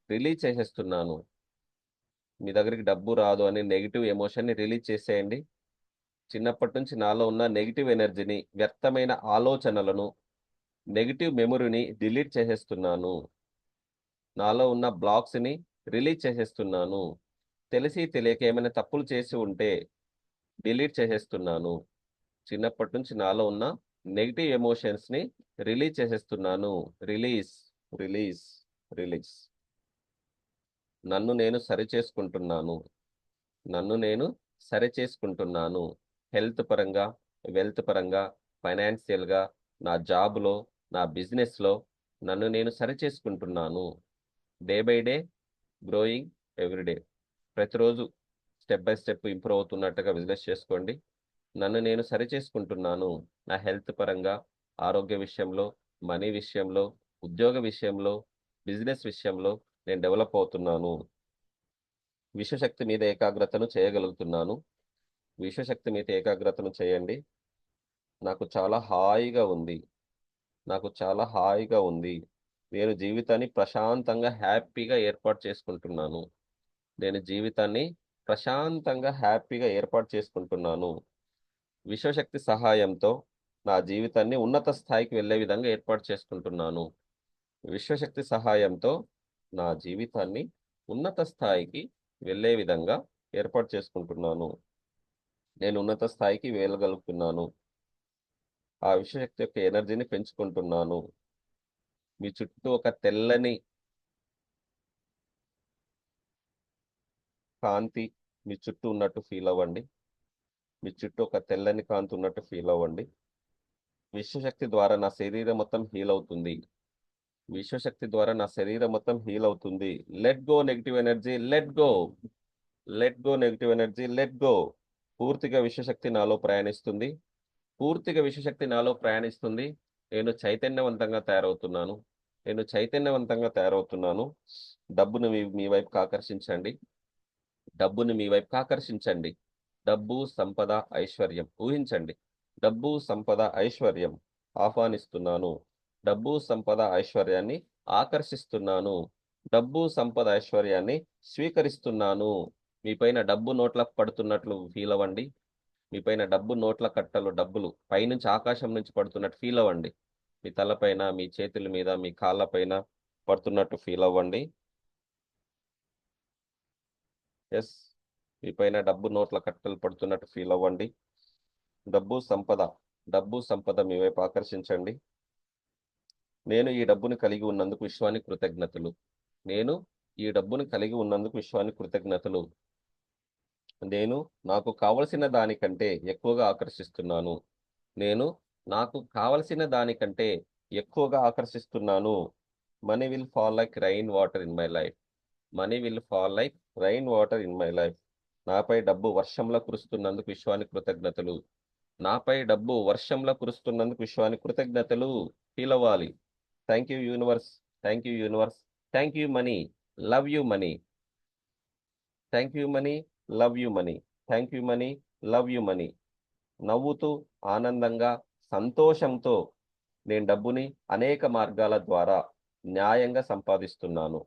రిలీజ్ చేసేస్తున్నాను. మీ దగ్గరికి డబ్బు రాదు అని నెగిటివ్ ఎమోషన్ని రిలీజ్ చేసేయండి. చిన్నప్పటి నుంచి నాలో ఉన్న నెగిటివ్ ఎనర్జీని, వ్యర్థమైన ఆలోచనలను, నెగిటివ్ మెమొరీని డిలీట్ చేసేస్తున్నాను. నాలో ఉన్న బ్లాక్స్ని రిలీజ్ చేసేస్తున్నాను. తెలిసి తెలియక ఏమైనా తప్పులు చేసి ఉంటే డిలీట్ చేసేస్తున్నాను. చిన్నప్పటి నుంచి నాలో ఉన్న నెగిటివ్ ఎమోషన్స్ని రిలీజ్ చేసేస్తున్నాను. Release, release, release. నన్ను నేను సరిచేసుకుంటున్నాను. నన్ను నేను సరిచేసుకుంటున్నాను. హెల్త్ పరంగా, వెల్త్ పరంగా, ఫైనాన్షియల్గా, నా జాబ్లో, నా బిజినెస్లో నన్ను నేను సరిచేసుకుంటున్నాను. Day by day growing everyday. ప్రతిరోజు స్టెప్ బై స్టెప్ ఇంప్రూవ్ అవుతున్నట్టుగా విజువలైజ్ చేసుకోండి. నన్ను నేను సరిచేసుకుంటున్నాను. నా హెల్త్ పరంగా, ఆరోగ్య విషయంలో, మనీ విషయంలో, ఉద్యోగ విషయంలో, బిజినెస్ విషయంలో నేను డెవలప్ అవుతున్నాను. విశ్వశక్తి మీద ఏకాగ్రతను చేయగలుగుతున్నాను. విశ్వశక్తి మీద ఏకాగ్రతను చేయండి. నాకు చాలా హాయిగా ఉంది. నాకు చాలా హాయిగా ఉంది. నేను జీవితాన్ని ప్రశాంతంగా, హ్యాపీగా ఏర్పాటు చేసుకుంటున్నాను. నేను జీవితాన్ని ప్రశాంతంగా, హ్యాపీగా ఏర్పాటు చేసుకుంటున్నాను. విశ్వశక్తి సహాయంతో నా జీవితాన్ని ఉన్నత స్థాయికి వెళ్ళే విధంగా ఏర్పాటు చేసుకుంటున్నాను. విశ్వశక్తి సహాయంతో నా జీవితాన్ని ఉన్నత స్థాయికి వెళ్ళే విధంగా ఏర్పాటు చేసుకుంటున్నాను. నేను ఉన్నత స్థాయికి వెళ్ళగలుగుతున్నాను. ఆ విశ్వశక్తి యొక్క ఎనర్జీని పెంచుకుంటున్నాను. మీ చుట్టూ ఒక తెల్లని కాంతి మీ చుట్టూ ఉన్నట్టు ఫీల్ అవ్వండి. మీ చుట్టూ ఒక తెల్లని కాంతి ఉన్నట్టు ఫీల్ అవ్వండి. విశ్వశక్తి ద్వారా నా శరీరం మొత్తం హీల్ అవుతుంది. విశ్వశక్తి ద్వారా నా శరీరం మొత్తం హీల్ అవుతుంది. Let go negative energy, let go. Let go negative energy, let go. పూర్తిగా విశ్వశక్తి నాలో ప్రయాణిస్తుంది. పూర్తిగా విశ్వశక్తి నాలో ప్రయాణిస్తుంది. నేను చైతన్యవంతంగా తయారవుతున్నాను. నేను చైతన్యవంతంగా తయారవుతున్నాను. డబ్బును మీ వైపుకి ఆకర్షించండి. డబ్బుని మీ వైపుకి ఆకర్షించండి. డబ్బు, సంపద, ఐశ్వర్యం ఊహించండి. డబ్బు, సంపద, ఐశ్వర్యం ఆహ్వానిస్తున్నాను. డబ్బు, సంపద, ఐశ్వర్యాన్ని ఆకర్షిస్తున్నాను. డబ్బు, సంపద, ఐశ్వర్యాన్ని స్వీకరిస్తున్నాను. మీపైన డబ్బు నోట్ల పడుతున్నట్లు ఫీల్ అవ్వండి. మీపైన డబ్బు నోట్ల కట్టలు, డబ్బులు పైనుంచి ఆకాశం నుంచి పడుతున్నట్టు ఫీల్ అవ్వండి. మీ తలపైన, మీ చేతుల మీద, మీ కాళ్ళపైన పడుతున్నట్టు ఫీల్ అవ్వండి. ఎస్, మీ పైన డబ్బు నోట్ల కట్టలు పడుతున్నట్టు ఫీల్ అవ్వండి. డబ్బు, సంపద, డబ్బు, సంపద మీ వైపు ఆకర్షించండి. నేను ఈ డబ్బుని కలిగి ఉన్నందుకు విశ్వానికి కృతజ్ఞతలు. నేను ఈ డబ్బుని కలిగి ఉన్నందుకు విశ్వానికి కృతజ్ఞతలు. నేను నాకు కావలసిన దానికంటే ఎక్కువగా ఆకర్షిస్తున్నాను. నేను నాకు కావలసిన దానికంటే ఎక్కువగా ఆకర్షిస్తున్నాను. Money will fall like rain water in my life. Money will fall like rain water in my life. నాపై డబ్బు వర్షంలో కురుస్తున్నందుకు విశ్వానికి కృతజ్ఞతలు. నాపై డబ్బు వర్షంలో కురుస్తున్నందుకు విశ్వానికి కృతజ్ఞతలు. ఫీల్ అవ్వాలి. Thank you universe, thank you universe, thank you money, love you money. Thank you money, love you money, thank you money, love you money. నవ్వుతూ, ఆనందంగా, సంతోషంతో నేను డబ్బుని అనేక మార్గాల ద్వారా న్యాయంగా సంపాదిస్తున్నాను.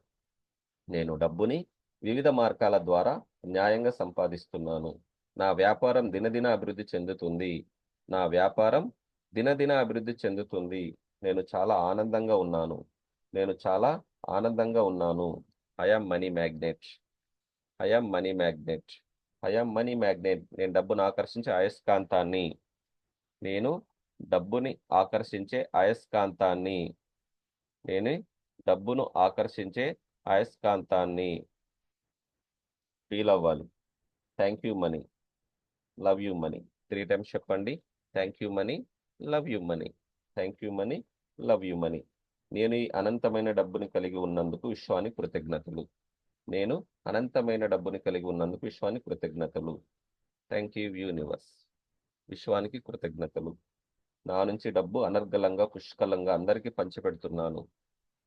నేను డబ్బుని వివిధ మార్గాల ద్వారా న్యాయంగా సంపాదిస్తున్నాను. నా వ్యాపారం దినదిన అభివృద్ధి చెందుతుంది. నా వ్యాపారం దినదిన అభివృద్ధి చెందుతుంది. నేను చాలా ఆనందంగా ఉన్నాను. నేను చాలా ఆనందంగా ఉన్నాను. I am money magnet. I am money magnet. I am money magnet. నేను డబ్బును ఆకర్షించే అయస్కాంతాన్ని. నేను డబ్బుని ఆకర్షించే అయస్కాంతాన్ని. నేను డబ్బును ఆకర్షించే అయస్కాంతాన్ని. ఫీల్ అవ్వాలి. Thank you money, love you money. 3 times చెప్పండి. Thank you money, love you money. Thank you money, love you money. నేను ఈ అనంతమైన డబ్బుని కలిగి ఉన్నందుకు విశ్వానికి కృతజ్ఞతలు. నేను అనంతమైన డబ్బుని కలిగి ఉన్నందుకు విశ్వానికి కృతజ్ఞతలు. Thank you universe. విశ్వానికి కృతజ్ఞతలు. నా నుంచి డబ్బు అనర్గళంగా పుష్కలంగా అందరికీ పంచిపెడుతున్నాను.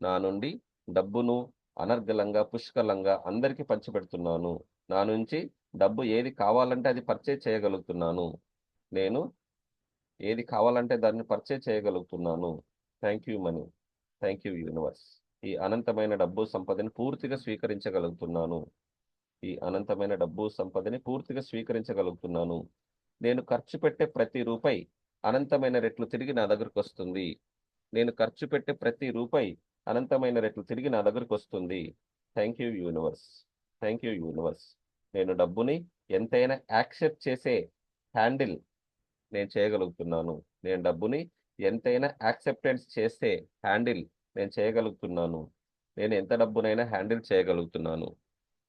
నా నుండి డబ్బును అనర్గళంగా పుష్కలంగా అందరికీ పంచిపెడుతున్నాను. నా నుంచి డబ్బు ఏది కావాలంటే అది పర్చేజ్ చేయగలుగుతున్నాను. నేను ఏది కావాలంటే దాన్ని పర్చేజ్ చేయగలుగుతున్నాను. Thank you money, thank you universe. ఈ అనంతమైన డబ్బు సంపదని పూర్తిగా స్వీకరించగలుగుతున్నాను. ఈ అనంతమైన డబ్బు సంపదని పూర్తిగా స్వీకరించగలుగుతున్నాను. నేను ఖర్చు పెట్టే ప్రతి రూపాయి అనంతమైన రెట్లు తిరిగి నా దగ్గరకు వస్తుంది. నేను ఖర్చు పెట్టే ప్రతి రూపాయి అనంతమైన రెట్లు తిరిగి నా దగ్గరకు వస్తుంది. Thank you universe, thank you universe. నేను డబ్బుని ఎంతైనా యాక్సెప్ట్ చేసే హ్యాండిల్ నేను చేయగలుగుతున్నాను. నేను డబ్బుని ఎంతైనా యాక్సెప్టెన్స్ చేసే హ్యాండిల్ నేను చేయగలుగుతున్నాను. నేను ఎంత డబ్బునైనా హ్యాండిల్ చేయగలుగుతున్నాను.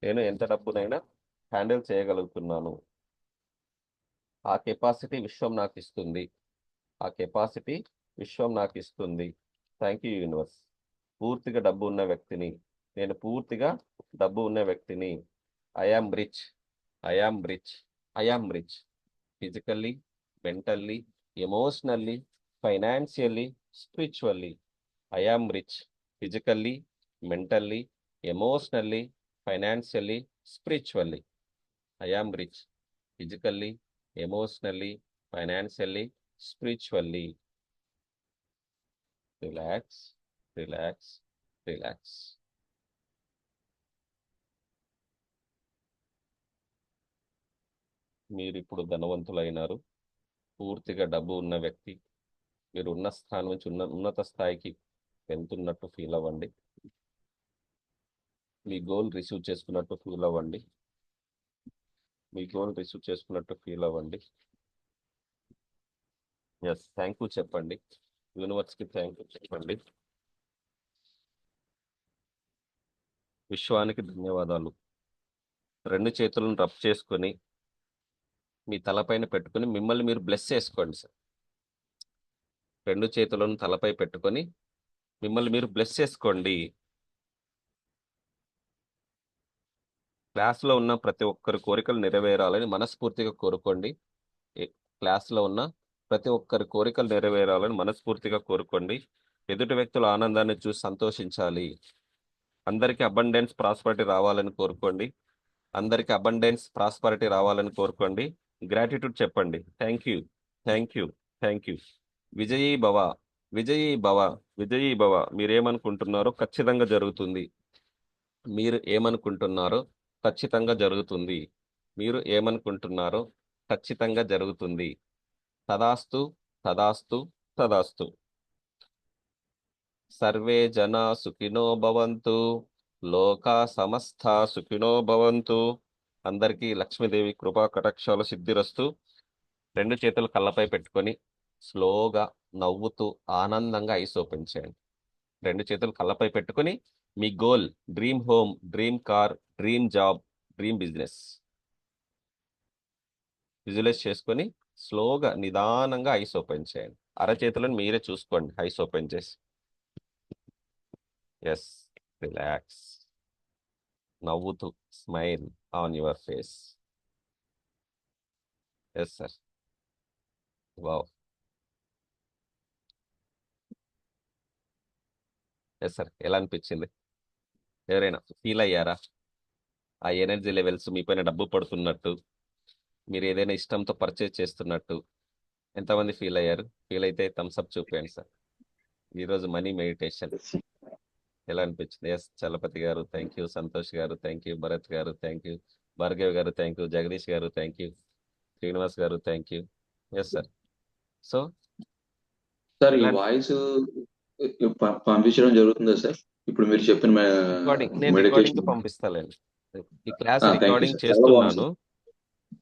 నేను ఎంత డబ్బునైనా హ్యాండిల్ చేయగలుగుతున్నాను. ఆ కెపాసిటీ విశ్వం నాకు ఇస్తుంది. ఆ కెపాసిటీ విశ్వం నాకు ఇస్తుంది. Thank you universe. పూర్తిగా డబ్బు ఉన్న వ్యక్తిని. నేను పూర్తిగా డబ్బు ఉన్న వ్యక్తిని. I am rich, I am rich, I am rich. Physically, mentally, emotionally, financially, spiritually. I am rich. Physically, mentally, emotionally, financially, spiritually. I am rich. Physically, emotionally, financially, spiritually. Relax, relax, relax. మీరు ఇప్పుడు ధనవంతులైనారు. పూర్తిగా డబ్బు ఉన్న వ్యక్తి. మీరు ఉన్న స్థానం నుంచి ఉన్నత స్థాయికి వెళ్తున్నట్టు ఫీల్ అవ్వండి. మీ గోల్ రిసీవ్ చేసుకున్నట్టు ఫీల్ అవ్వండి. మీ గోల్ రిసీవ్ చేసుకున్నట్టు ఫీల్ అవ్వండి. ఎస్, థ్యాంక్ యూ చెప్పండి. యూనివర్స్కి థ్యాంక్ యూ చెప్పండి. విశ్వానికి ధన్యవాదాలు. 2 చేతులను రబ్ చేసుకొని మీ తలపైన పెట్టుకొని మిమ్మల్ని మీరు బ్లెస్ చేసుకోండి సార్. 2 చేతులను తలపై పెట్టుకొని మిమ్మల్ని మీరు బ్లెస్ చేసుకోండి. క్లాస్లో ఉన్న ప్రతి ఒక్కరి కోరికలు నెరవేరాలని మనస్ఫూర్తిగా కోరుకోండి. క్లాస్లో ఉన్న ప్రతి ఒక్కరి కోరికలు నెరవేరాలని మనస్ఫూర్తిగా కోరుకోండి. ఎదుటి వ్యక్తుల ఆనందాన్ని చూసి సంతోషించాలి. అందరికీ అబండెన్స్ ప్రాస్పరిటీ రావాలని కోరుకోండి. అందరికీ అబండెన్స్ ప్రాస్పరిటీ రావాలని కోరుకోండి. గ్రాటిట్యూడ్ చెప్పండి. Thank you, thank you, thank you. విజయీ భవ, విజయీ భవ, విజయీ భవ. మీరేమనుకుంటున్నారో ఖచ్చితంగా జరుగుతుంది. మీరు ఏమనుకుంటున్నారో ఖచ్చితంగా జరుగుతుంది. మీరు ఏమనుకుంటున్నారో ఖచ్చితంగా జరుగుతుంది. తదాస్తు, తదాస్తు, తదాస్తు. సర్వే జనా సుఖినో భవంతు. లోకా సమస్త సుఖినో భవంతు. అందరికీ లక్ష్మీదేవి కృపా కటాక్షాలు సిద్ధిరస్తు. 2 చేతులు కళ్ళపై పెట్టుకొని స్లోగా నవ్వుతూ ఆనందంగా ఐస్ ఓపెన్ చేయండి. 2 చేతులు కళ్ళపై పెట్టుకొని మీ goal, dream home, dream car, dream job, dream business visualise చేసుకొని స్లోగా నిదానంగా ఐస్ ఓపెన్ చేయండి. అరచేతులను మీరే చూసుకోండి ఐస్ ఓపెన్ చేసి. Yes, relax. నవ్వుతూ smile on your face. Yes sir. Wow. Yes sir. ఎలా అనిపించింది? ఎవరైనా ఫీల్ అయ్యారా? ఆ ఎనర్జీ లెవెల్స్ మీ పైన డబ్బు పడుతున్నట్టు, మీరు ఏదైనా ఇష్టంతో పర్చేజ్ చేస్తున్నట్టు ఎంతమంది ఫీల్ అయ్యారు? ఫీల్ అయితే థమ్స్అప్ చూపించండి సార్. ఈరోజు మనీ మెడిటేషన్ ఎలా అనిపించింది? ఎస్, చలపతి గారు థ్యాంక్ యూ, సంతోష్ గారు థ్యాంక్ యూ, భరత్ గారు థ్యాంక్ యూ, భార్గవ్ గారు థ్యాంక్ యూ, జగదీష్ గారు thank you, Srinivas garu thank you. Yes sir. So sir ఈ వాయిస్ పంపించడం జరుగుతుందా సార్? ఇప్పుడు మీరు చెప్పిన రికార్డింగ్ నేను రికార్డింగ్ మెడిటేషన్ పంపిస్తానండి. ఈ class thank you recording sir, చాలా బాగుంది చేస్తున్నాను.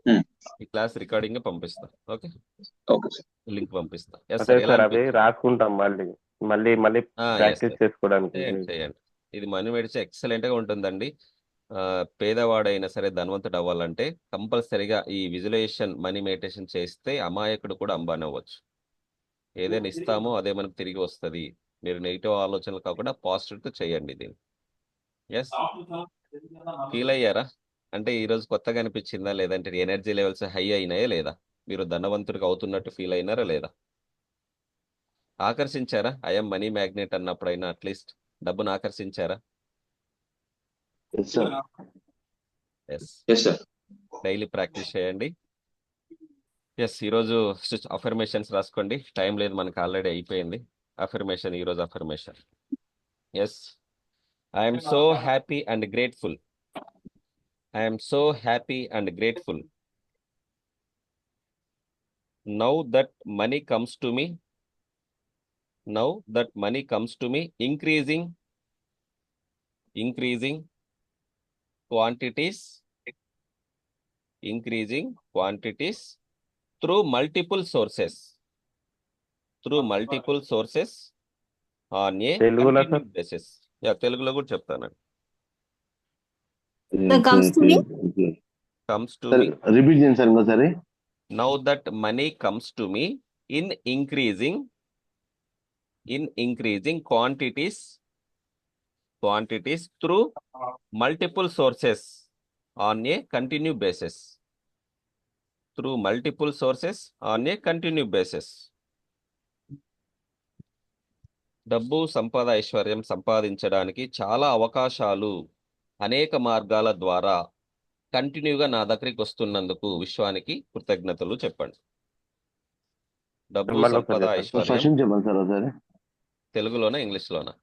సార్. ఈ క్లాస్ రికార్డింగ్ పంపిస్తా. Okay, okay sir. లింక్ పంపిస్తా. ఎస్ అదే సార్, ఎలా సార్ అవి అనిపించింది? రాసుకుంటాం మళ్ళీ ఎస్ ప్రాక్టీస్ సార్, చేసుకోవడానికి. చేయండి చేయండి. ఇది మనీ మెడిసి ఎక్సలెంట్ గా ఉంటుందండి. పేదవాడైనా సరే ధనవంతుడు అవ్వాలంటే కంపల్సరీగా ఈ విజువలైజేషన్ మనీ మెడిటేషన్ చేస్తే అమాయకుడు కూడా అంబానీ అవ్వచ్చు. ఏదైనా ఇస్తామో అదే మనకు తిరిగి వస్తుంది. మీరు నెగిటివ్ ఆలోచనలు కాకుండా పాజిటివ్ చేయండి దీన్ని. ఎస్, ఫీల్ అయ్యారా? అంటే ఈ రోజు కొత్తగా అనిపించిందా, లేదంటే ఎనర్జీ లెవెల్స్ హై అయినాయా లేదా? మీరు ధనవంతుడికి అవుతున్నట్టు ఫీల్ అయినారా లేదా? ఆకర్షించారా? ఐఎమ్ మనీ మ్యాగ్నెట్ అన్నప్పుడైనా అట్లీస్ట్ డబ్బును ఆకర్షించారా? Yes sir. Yes, yes sir. Daily practice చేయండి. ఎస్, ఈరోజు అఫర్మేషన్స్ రాసుకోండి. టైం లేదు మనకు, ఆల్రెడీ అయిపోయింది. అఫర్మేషన్, ఈరోజు affirmation. Yes, I'm so happy and grateful. I'm so happy and grateful. Now that money comes to me, now that money comes to me, increasing quantities through multiple sources on a తెలుగులో sir? continued basis. Yeah, తెలుగులో కూడా చెప్తానండి. comes to me? Comes to sir me. Repeat చేయండి sir ఇంకోసారి. Now that money comes to me in increasing quantities through multiple sources on a continued basis. డబ్బు, సంపద, ఐశ్వర్యం సంపాదించడానికి చాలా అవకాశాలు, అనేక మార్గాల ద్వారా కంటిన్యూగా నా దగ్గరికి వస్తున్నందుకు విశ్వానికి కృతజ్ఞతలు చెప్పండి. డబ్బు, మళ్ళీ సంపద, ఒకసారి ఐశ్వర్యం. ఫస్ట్ నుంచి చెప్పండి సార్ ఒకసారి. తెలుగులోనా, ఇంగ్లీష్లోనా?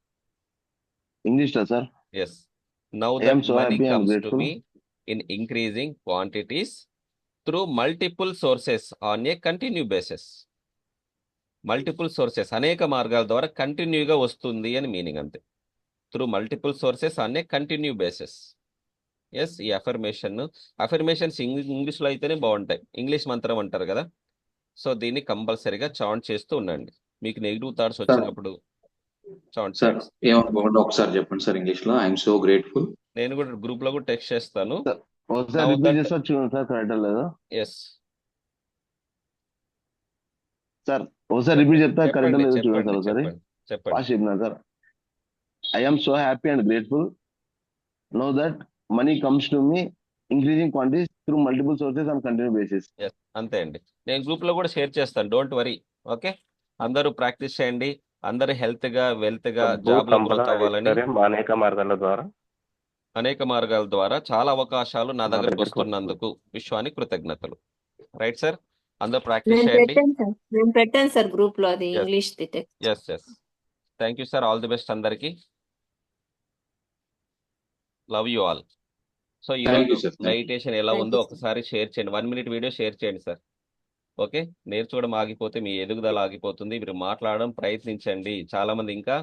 ఇంగ్లీష్ లో sir. Yes. Now I am that so money happy and comes to grateful. Me in increasing quantities through multiple sources on a continue basis. Multiple sources, అనేక మార్గాల ద్వారా కంటిన్యూగా వస్తుంది అని మీనింగ్ అంతే. Through multiple sources on a continue basis. Yes, ఈ affirmations ఇంగ్లీష్లో అయితేనే బాగుంటాయి. ఇంగ్లీష్ మంత్రం అంటారు కదా, సో దీన్ని కంపల్సరీగా చాంట్ చేస్తూ ఉండండి. మీకు నెగిటివ్ థాట్స్ వచ్చినప్పుడు చాంట్ సార్ చేయండి. ఏమనుకోకుండా ఒకసారి చెప్పండి సార్ ఇంగ్లీష్ లో. I'm so grateful. నేను కూడా గ్రూప్ లో కూడా టెక్స్ట్ చేస్తాను. ఒకసారి Now రిపీట్ that- చేస్తే చూడండి సార్ కరెక్ట్ లేదు ఎస్, సార్. ఒకసారి రిపీట్ చెప్తా కరెక్ట్ లేదు చూడండి సార్ ఒకసారి. చెప్పండి. ఫాస్ట్ చెప్పినా sir. I am so happy and grateful. Know that money comes to me increasing quantities through multiple sources on continue basis. Yes, అంతే అండి. నేను గ్రూప్ లో కూడా షేర్ చేస్తాను, డోంట్ వరీ. ఓకే, అందరూ ప్రాక్టీస్ చేయండి. అందరూ హెల్త్ గా, వెల్త్ గా, డబ్బు, జాబ్ లో సంపద, గ్రోత్ అవ్వాలని ఐశ్వర్యం అనేక మార్గాల ద్వారా చాలా అవకాశాలు నా దగ్గరకు దగ్గరకు వస్తున్నందుకు విశ్వానికి కృతజ్ఞతలు. రైట్ సార్, అందరూ ప్రాక్టీస్ చేయండి. నేను పెట్టాను సార్ గ్రూప్ లో అది Yes. English the text. Yes, thank you sir. All the best అందరికి. Love you all. So Thank you, ఈరోజు sir. Thank you. మెడిటేషన్ ఎలా Thank ఉందో you, sir. ఒకసారి షేర్ చేయండి. 1 minute వీడియో షేర్ చేయండి సార్. ఓకే, నేర్చుకోవడం ఆగిపోతే మీ ఎదుగుదల ఆగిపోతుంది. మీరు మాట్లాడడం ప్రయత్నించండి. చాలా మంది ఇంకా